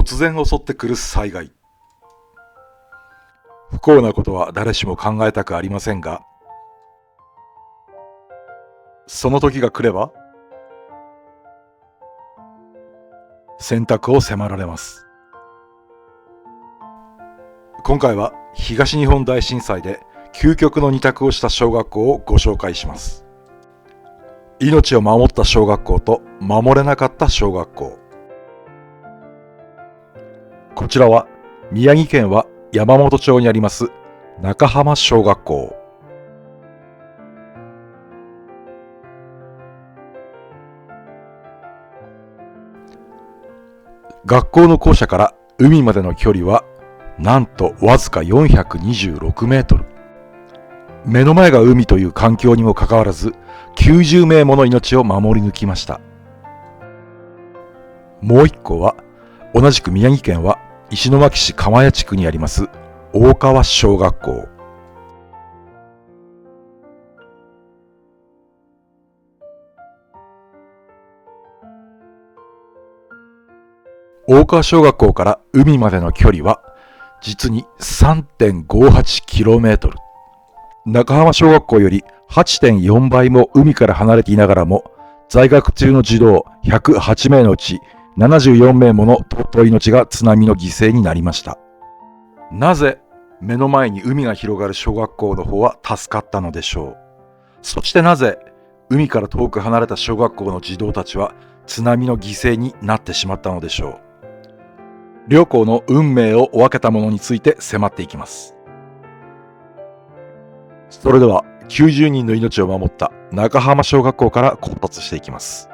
突然襲ってくる災害。不幸なことは誰しも考えたくありませんが、その時が来れば選択を迫られます。今回は東日本大震災で究極の二択をした小学校をご紹介します。命を守った小学校と守れなかった小学校。こちらは宮城県は山本町にあります中浜小学校。学校の校舎から海までの距離はなんとわずか426メートル。目の前が海という環境にもかかわらず90名もの命を守り抜きました。もう一校は同じく宮城県は石巻市釜谷地区にあります大川小学校。大川小学校から海までの距離は実に 3.58km。中浜小学校より 8.4 倍も海から離れていながらも、在学中の児童108名のうち74名もの尊い命が津波の犠牲になりました。なぜ目の前に海が広がる小学校の方は助かったのでしょう。そしてなぜ海から遠く離れた小学校の児童たちは津波の犠牲になってしまったのでしょう。両校の運命を分けたものについて迫っていきます。それでは90人の命を守った中浜小学校から考察していきます。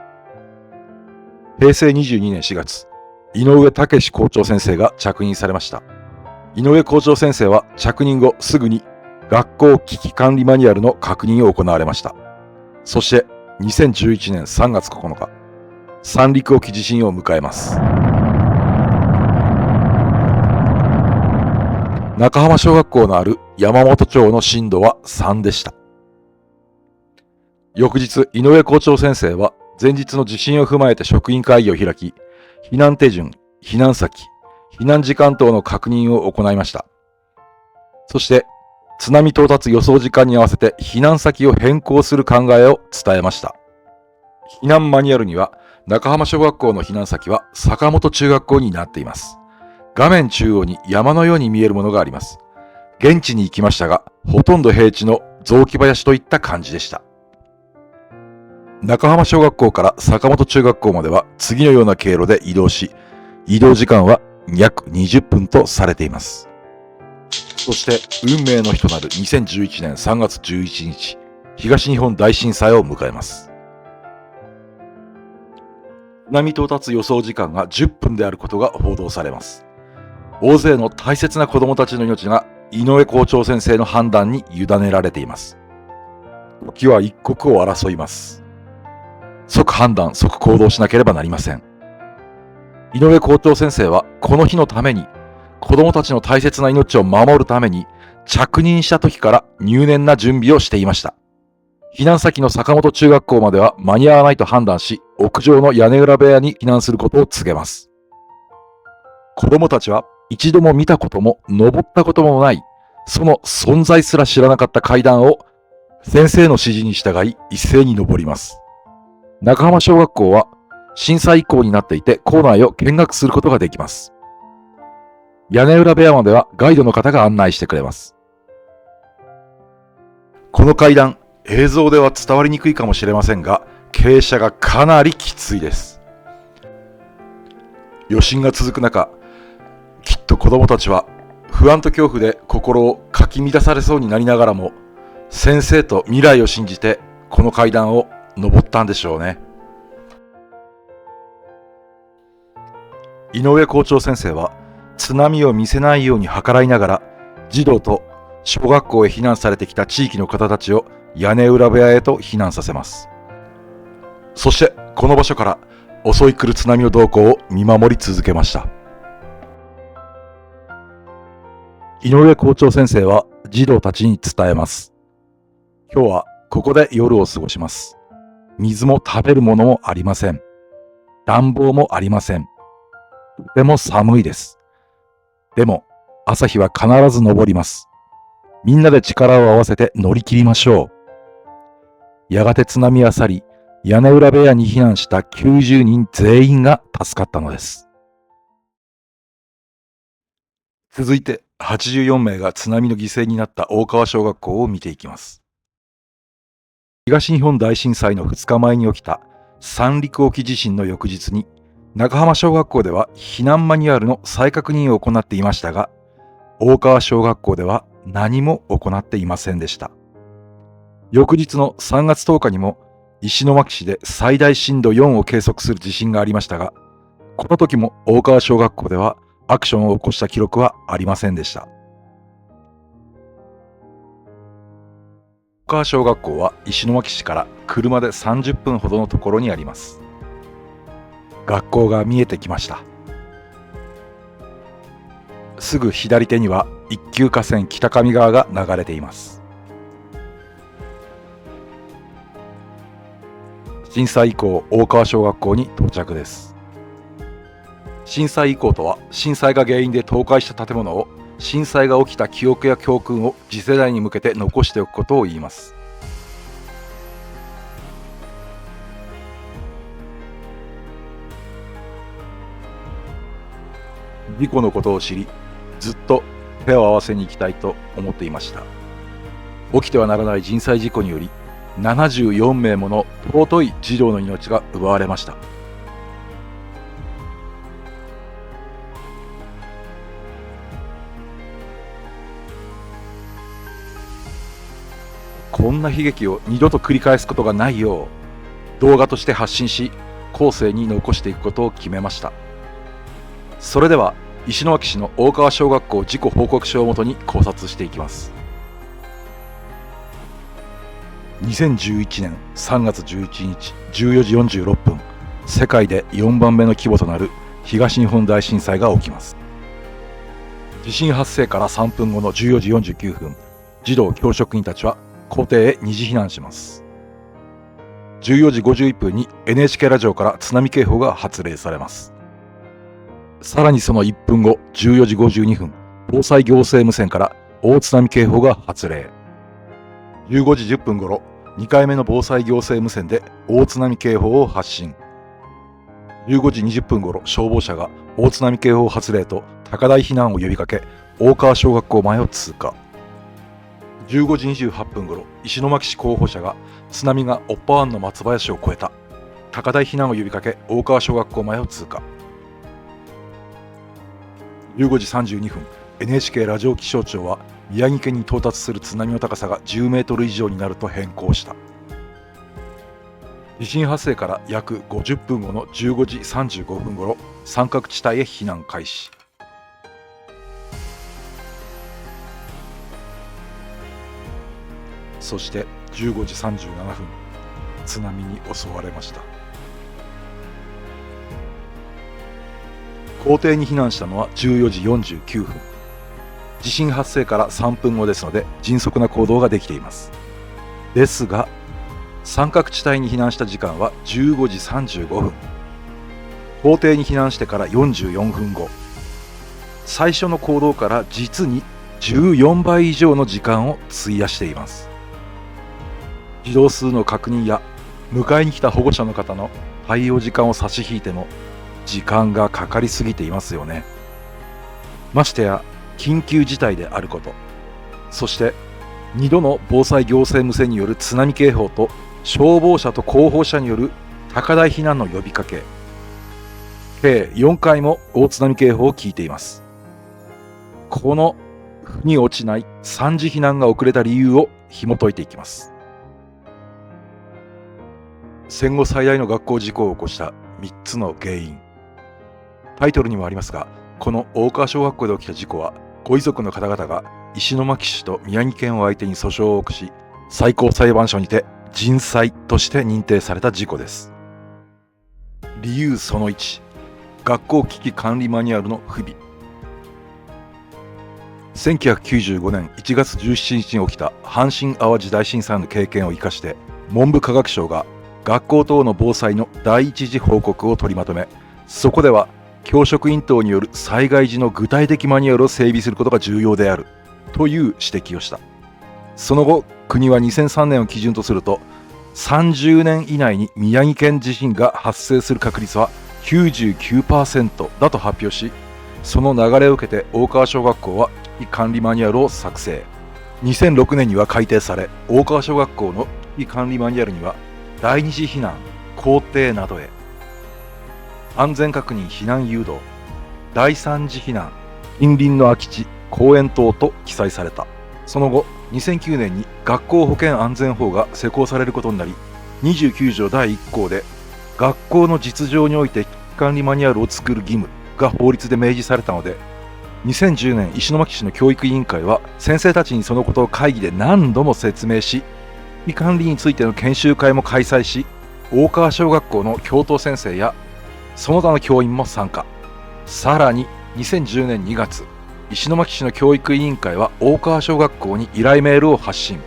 平成22年4月、井上武史校長先生が着任されました。井上校長先生は着任後すぐに学校危機管理マニュアルの確認を行われました。そして2011年3月9日、三陸沖地震を迎えます。中浜小学校のある山本町の震度は3でした。翌日、井上校長先生は前日の地震を踏まえて職員会議を開き、避難手順、避難先、避難時間等の確認を行いました。そして、津波到達予想時間に合わせて避難先を変更する考えを伝えました。避難マニュアルには、中浜小学校の避難先は坂本中学校になっています。画面中央に山のように見えるものがあります。現地に行きましたが、ほとんど平地の雑木林といった感じでした。中浜小学校から坂本中学校までは次のような経路で移動し、移動時間は約20分とされています。そして運命の日となる2011年3月11日、東日本大震災を迎えます。津波到達予想時間が10分であることが報道されます。大勢の大切な子供たちの命が井上校長先生の判断に委ねられています。時は一刻を争います。即判断、即行動しなければなりません。井上校長先生はこの日のために、子供たちの大切な命を守るために、着任した時から入念な準備をしていました。避難先の坂本中学校までは間に合わないと判断し、屋上の屋根裏部屋に避難することを告げます。子供たちは一度も見たことも登ったこともない、その存在すら知らなかった階段を先生の指示に従い一斉に登ります。中浜小学校は震災遺構になっていて校内を見学することができます。屋根裏部屋まではガイドの方が案内してくれます。この階段、映像では伝わりにくいかもしれませんが、傾斜がかなりきついです。余震が続く中、きっと子供たちは不安と恐怖で心をかき乱されそうになりながらも、先生と未来を信じてこの階段を登ったんでしょうね。井上校長先生は津波を見せないように計らいながら、児童と小学校へ避難されてきた地域の方たちを屋根裏部屋へと避難させます。そしてこの場所から襲い来る津波の動向を見守り続けました。井上校長先生は児童たちに伝えます。今日はここで夜を過ごします。水も食べるものもありません。暖房もありません。とても寒いです。でも、朝日は必ず昇ります。みんなで力を合わせて乗り切りましょう。やがて津波は去り、屋根裏部屋に避難した90人全員が助かったのです。続いて、84名が津波の犠牲になった大川小学校を見ていきます。東日本大震災の2日前に起きた三陸沖地震の翌日に、中浜小学校では避難マニュアルの再確認を行っていましたが、大川小学校では何も行っていませんでした。翌日の3月10日にも石巻市で最大震度4を計測する地震がありましたが、この時も大川小学校ではアクションを起こした記録はありませんでした。大川小学校は石巻市から車で30分ほどのところにあります。学校が見えてきました。すぐ左手には一級河川北上川が流れています。震災以降、大川小学校に到着です。震災以降とは、震災が原因で倒壊した建物を震災が起きた記憶や教訓を次世代に向けて残しておくことを言います。事故のことを知り、ずっと手を合わせに行きたいと思っていました。起きてはならない人災事故により、74名もの尊い児童の命が奪われました。こんな悲劇を二度と繰り返すことがないよう、動画として発信し、後世に残していくことを決めました。それでは、石巻市の大川小学校事故報告書をもとに考察していきます。2011年3月11日14時46分、世界で4番目の規模となる東日本大震災が起きます。地震発生から3分後の14時49分、児童教職員たちは校庭へ二次避難します。14時51分に NHK ラジオから津波警報が発令されます。さらにその1分後、14時52分、防災行政無線から大津波警報が発令。15時10分頃、2回目の防災行政無線で大津波警報を発信。15時20分頃、消防車が大津波警報発令と高台避難を呼びかけ、大川小学校前を通過。15時28分頃、石巻市候補者が津波がオッパ湾の松林を越えた。高台避難を呼びかけ、大川小学校前を通過。15時32分、NHK ラジオ気象庁は宮城県に到達する津波の高さが10メートル以上になると変更した。地震発生から約50分後の15時35分頃、三角地帯へ避難開始。そして15時37分、津波に襲われました。校庭に避難したのは14時49分。地震発生から3分後ですので迅速な行動ができています。ですが、三角地帯に避難した時間は15時35分。校庭に避難してから44分後。最初の行動から実に14倍以上の時間を費やしています。児童数の確認や迎えに来た保護者の方の対応時間を差し引いても時間がかかりすぎていますよね。ましてや緊急事態であること、そして2度の防災行政無線による津波警報と消防車と広報車による高台避難の呼びかけ、計4回も大津波警報を聞いています。この腑に落ちない3次避難が遅れた理由を紐解いていきます。戦後最大の学校事故を起こした3つの原因。タイトルにもありますが、この大川小学校で起きた事故は、ご遺族の方々が石巻市と宮城県を相手に訴訟を起こし、最高裁判所にて人災として認定された事故です。理由その1、学校危機管理マニュアルの不備。1995年1月17日に起きた阪神・淡路大震災の経験を生かして、文部科学省が学校等の防災の第一次報告を取りまとめ、そこでは教職員等による災害時の具体的マニュアルを整備することが重要であるという指摘をした。その後、国は2003年を基準とすると、30年以内に宮城県地震が発生する確率は 99% だと発表し、その流れを受けて大川小学校は危機管理マニュアルを作成。2006年には改訂され、大川小学校の危機管理マニュアルには、第二次避難、校庭などへ、安全確認避難誘導、第三次避難、近隣の空き地、公園等と記載された。その後、2009年に学校保健安全法が施行されることになり、29条第1項で、学校の実情において危機管理マニュアルを作る義務が法律で明示されたので、2010年石巻市の教育委員会は先生たちにそのことを会議で何度も説明し、危機管理についての研修会も開催し、大川小学校の教頭先生やその他の教員も参加。さらに2010年2月、石巻市の教育委員会は大川小学校に依頼メールを発信。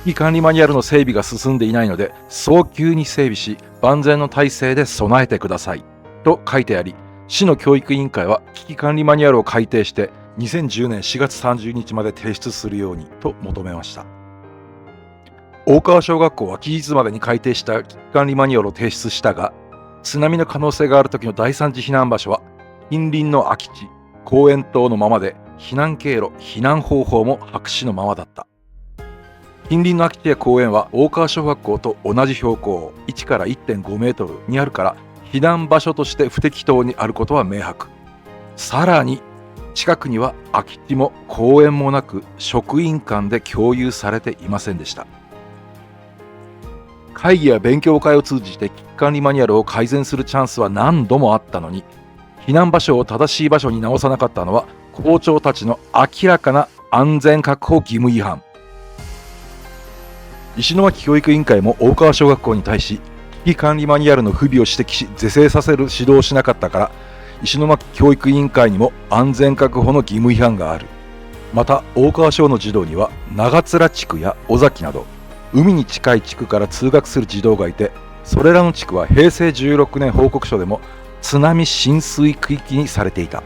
危機管理マニュアルの整備が進んでいないので、早急に整備し、万全の体制で備えてくださいと書いてあり、市の教育委員会は危機管理マニュアルを改定して2010年4月30日まで提出するようにと求めました。大川小学校は期日までに改定した危機管理マニュアルを提出したが、津波の可能性がある時の第三次避難場所は近隣の空き地、公園等のままで、避難経路、避難方法も白紙のままだった。近隣の空き地や公園は大川小学校と同じ標高1から 1.5 メートルにあるから、避難場所として不適当にあることは明白。さらに近くには空き地も公園もなく、職員間で共有されていませんでした。会議や勉強会を通じて危機管理マニュアルを改善するチャンスは何度もあったのに、避難場所を正しい場所に直さなかったのは校長たちの明らかな安全確保義務違反。石巻教育委員会も大川小学校に対し、危機管理マニュアルの不備を指摘し是正させる指導をしなかったから、石巻教育委員会にも安全確保の義務違反がある。また大川小の児童には長津地区や尾崎など海に近い地区から通学する児童がいて、それらの地区は平成16年報告書でも津波浸水区域にされていた。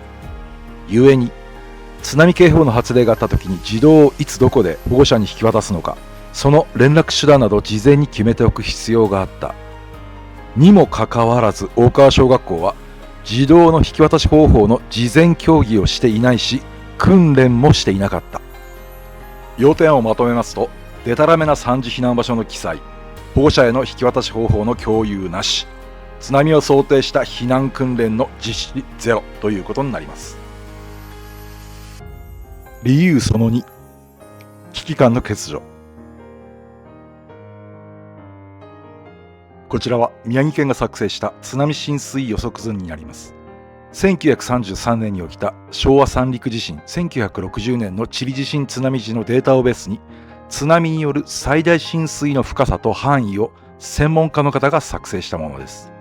故に津波警報の発令があった時に児童をいつどこで保護者に引き渡すのか、その連絡手段などを事前に決めておく必要があった。にもかかわらず大川小学校は児童の引き渡し方法の事前協議をしていないし、訓練もしていなかった。要点をまとめますと、でたらめな3次避難場所の記載、保護者への引き渡し方法の共有なし、津波を想定した避難訓練の実施ゼロということになります。理由その2、危機感の欠如。こちらは宮城県が作成した津波浸水予測図になります。1933年に起きた昭和三陸地震、1960年のチリ地震津波時のデータをベースに、津波による最大浸水の深さと範囲を専門家の方が作成したものです。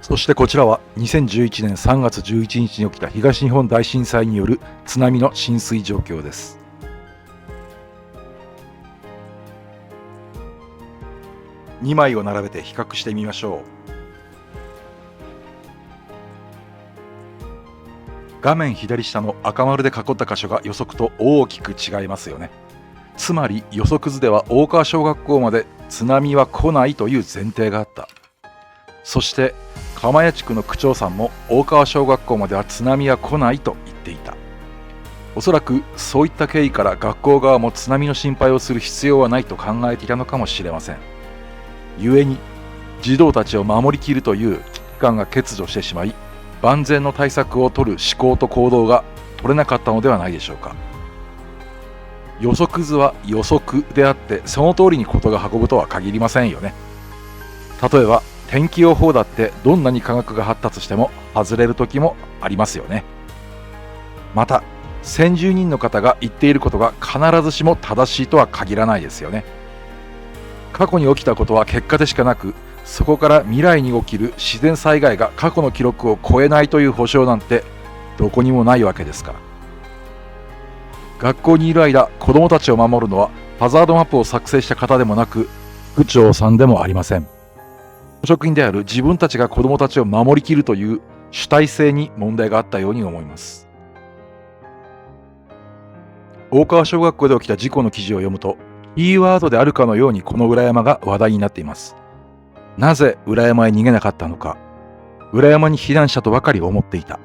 そしてこちらは2011年3月11日に起きた東日本大震災による津波の浸水状況です。2枚を並べて比較してみましょう。画面左下の赤丸で囲った箇所が予測と大きく違いますよね。つまり予測図では大川小学校まで津波は来ないという前提があった。そして釜谷地区の区長さんも大川小学校までは津波は来ないと言っていた。おそらくそういった経緯から学校側も津波の心配をする必要はないと考えていたのかもしれません。故に児童たちを守りきるという危機感が欠如してしまい、万全の対策を取る思考と行動が取れなかったのではないでしょうか。予測図は予測であって、その通りに事が運ぶとは限りませんよね。例えば天気予報だってどんなに科学が発達しても外れる時もありますよね。また先住人の方が言っていることが必ずしも正しいとは限らないですよね。過去に起きたことは結果でしかなく、そこから未来に起きる自然災害が過去の記録を超えないという保証なんてどこにもないわけですから。学校にいる間、子どもたちを守るのはハザードマップを作成した方でもなく、区長さんでもありません。職員である自分たちが子どもたちを守りきるという主体性に問題があったように思います。大川小学校で起きた事故の記事を読むと、キーワードであるかのようにこの裏山が話題になっています。なぜ裏山へ逃げなかったのか、裏山に避難者とばかり思っていた。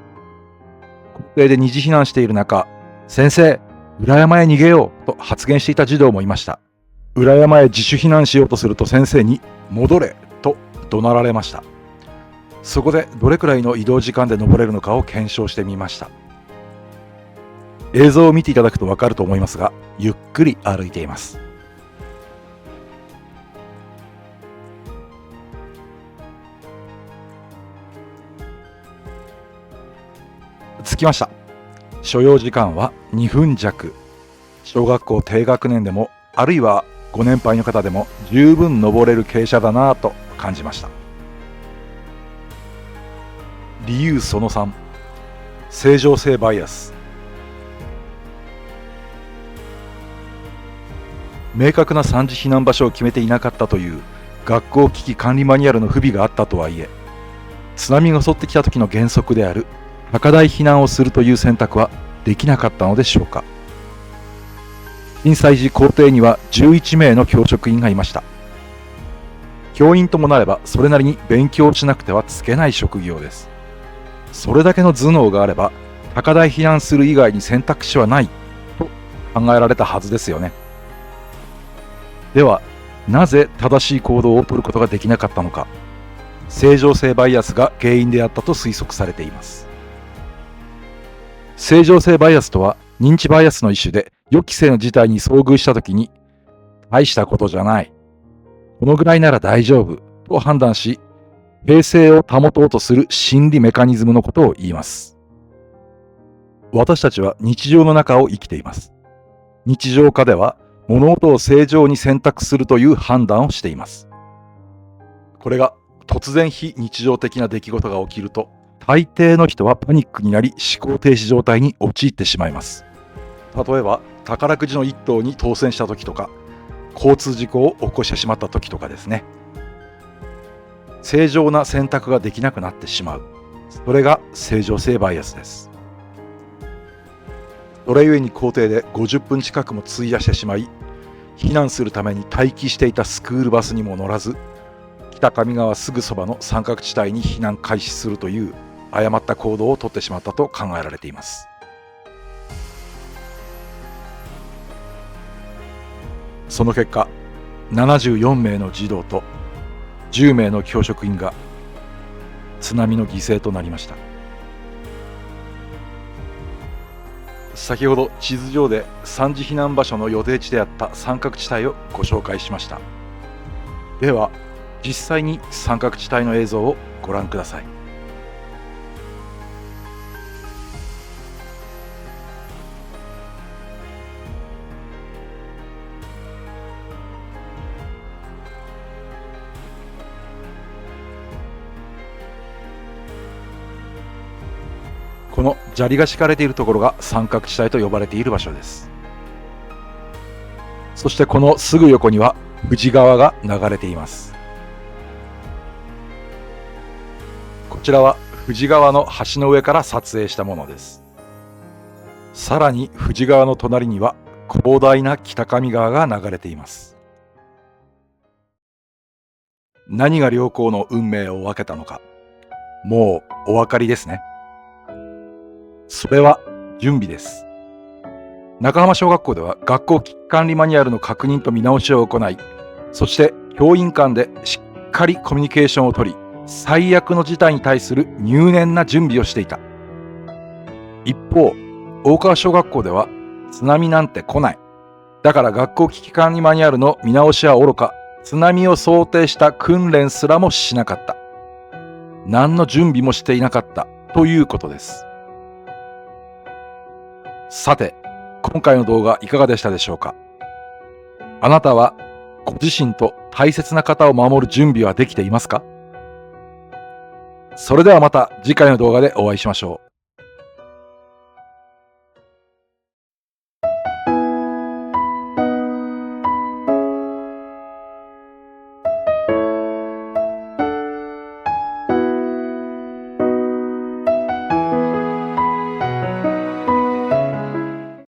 校庭で二次避難している中、先生、裏山へ逃げようと発言していた児童もいました。裏山へ自主避難しようとすると先生に戻れと怒鳴られました。そこでどれくらいの移動時間で登れるのかを検証してみました。映像を見ていただくとわかると思いますが、ゆっくり歩いています。着きました。所要時間は2分弱。小学校低学年でも、あるいはご年配の方でも十分登れる傾斜だなぁと感じました。理由その3、正常性バイアス。明確な三次避難場所を決めていなかったという学校危機管理マニュアルの不備があったとはいえ、津波が襲ってきた時の原則である高台避難をするという選択はできなかったのでしょうか。震災時校庭には11名の教職員がいました。教員ともなればそれなりに勉強しなくてはつけない職業です。それだけの頭脳があれば高台避難する以外に選択肢はないと考えられたはずですよね。ではなぜ正しい行動をとることができなかったのか。正常性バイアスが原因であったと推測されています。正常性バイアスとは認知バイアスの一種で、予期せぬ事態に遭遇したときに大したことじゃない、このぐらいなら大丈夫と判断し、平静を保とうとする心理メカニズムのことを言います。私たちは日常の中を生きています。日常化では物事を正常に選択するという判断をしています。これが突然非日常的な出来事が起きると、大抵の人はパニックになり思考停止状態に陥ってしまいます。例えば宝くじの1等に当選した時とか、交通事故を起こしてしまった時とかですね。正常な選択ができなくなってしまう。それが正常性バイアスです。それゆえに校庭で50分近くも費やしてしまい、避難するために待機していたスクールバスにも乗らず、北上川すぐそばの三角地帯に避難開始するという誤った行動をとってしまったと考えられています。その結果、74名の児童と10名の教職員が津波の犠牲となりました。先ほど地図上で三次避難場所の予定地であった三角地帯をご紹介しました。では実際に三角地帯の映像をご覧ください。この砂利が敷かれているところが三角地帯と呼ばれている場所です。そしてこのすぐ横には富士川が流れています。こちらは富士川の橋の上から撮影したものです。さらに富士川の隣には広大な北上川が流れています。何が両校の運命を分けたのか、もうお分かりですね。それは準備です。中浜小学校では学校危機管理マニュアルの確認と見直しを行い、そして教員間でしっかりコミュニケーションをとり、最悪の事態に対する入念な準備をしていた。一方、大川小学校では津波なんて来ない。だから学校危機管理マニュアルの見直しはおろか、津波を想定した訓練すらもしなかった。何の準備もしていなかったということです。さて、今回の動画いかがでしたでしょうか。あなたはご自身と大切な方を守る準備はできていますか。それではまた次回の動画でお会いしましょう。